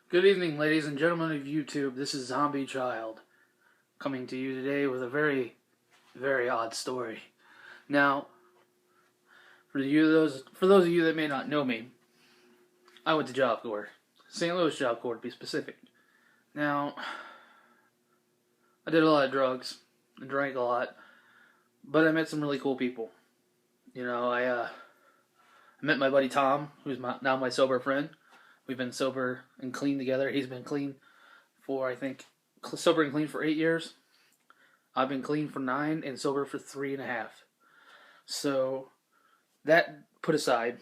Good evening, ladies and gentlemen of YouTube. This is Zombie Child coming to you today with a very, very odd story. Now, for those of you that may not know me, I went to Job Corps, St. Louis Job Corps to be specific. Now, I did a lot of drugs and drank a lot, but I met some really cool people. I met my buddy Tom, who's now my sober friend. We've been sober and clean together. He's been clean for, sober and clean for 8 years. I've been clean for 9 and sober for 3.5. So, that put aside,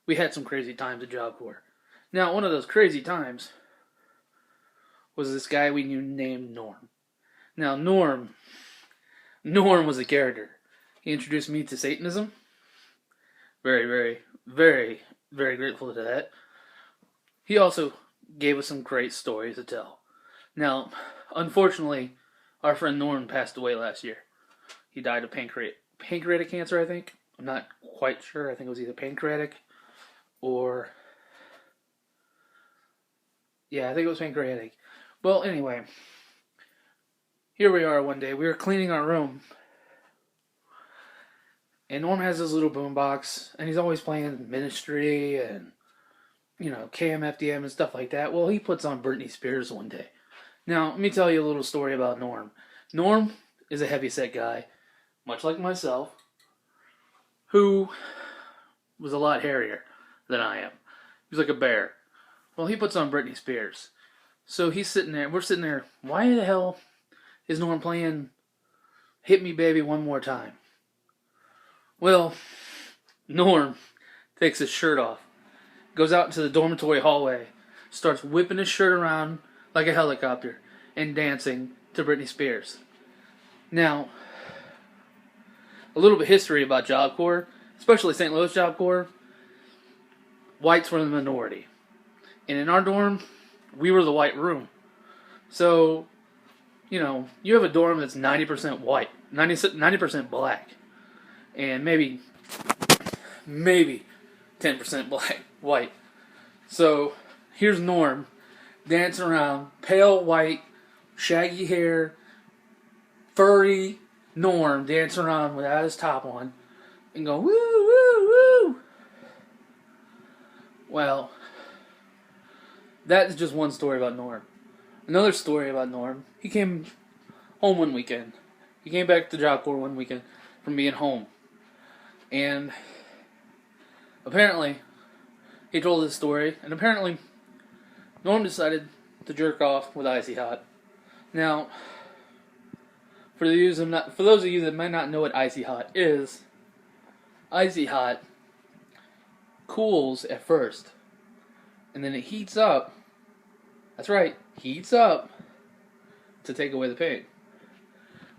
we had some crazy times at Job Corps. Now, one of those crazy times was this guy we knew named Norm. Now, Norm was a character. He introduced me to Satanism. Very, very, very, very grateful to that. He also gave us some great stories to tell. Now, unfortunately, our friend Norm passed away last year. He died of pancreatic cancer, I think. I'm not quite sure. I think it was either pancreatic or... yeah, I think it was pancreatic. Well, anyway, here we are one day. We were cleaning our room, and Norm has his little boombox, and he's always playing Ministry and KMFDM and stuff like that. Well, he puts on Britney Spears one day. Now, let me tell you a little story about Norm. Norm is a heavyset guy, much like myself, who was a lot hairier than I am. He was like a bear. Well, he puts on Britney Spears. So he's sitting there, we're sitting there, why the hell is Norm playing Hit Me Baby One More Time? Well, Norm takes his shirt off, goes out into the dormitory hallway, starts whipping his shirt around like a helicopter, and dancing to Britney Spears. Now, a little bit of history about Job Corps, especially St. Louis Job Corps. Whites were the minority. And in our dorm, we were the white room. So, you have a dorm that's 90% white, 90% black, and maybe 10% white. So, here's Norm dancing around, pale white, shaggy hair, furry Norm dancing around without his top on, and going, woo, woo, woo. Well, that's just one story about Norm. Another story about Norm, he came home one weekend. He came back to Job Corps one weekend from being home. And apparently, he told this story, and apparently, Norm decided to jerk off with Icy Hot. Now, for those of you that might not know what Icy Hot is, Icy Hot cools at first, and then it heats up. That's right, heats up to take away the pain.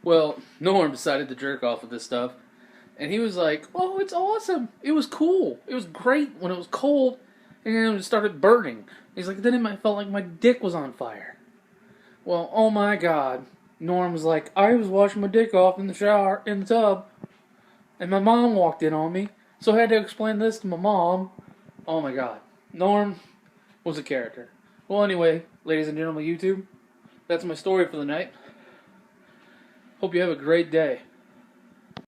Well, Norm decided to jerk off with this stuff, and he was like, "Oh, it's awesome! It was cool. It was great when it was cold, and then it started burning." He's like, "Then it felt like my dick was on fire." Well, oh my God, Norm was like, "I was washing my dick off in the tub, and my mom walked in on me, so I had to explain this to my mom." Oh my God, Norm was a character. Well, anyway, ladies and gentlemen of YouTube, that's my story for the night. Hope you have a great day.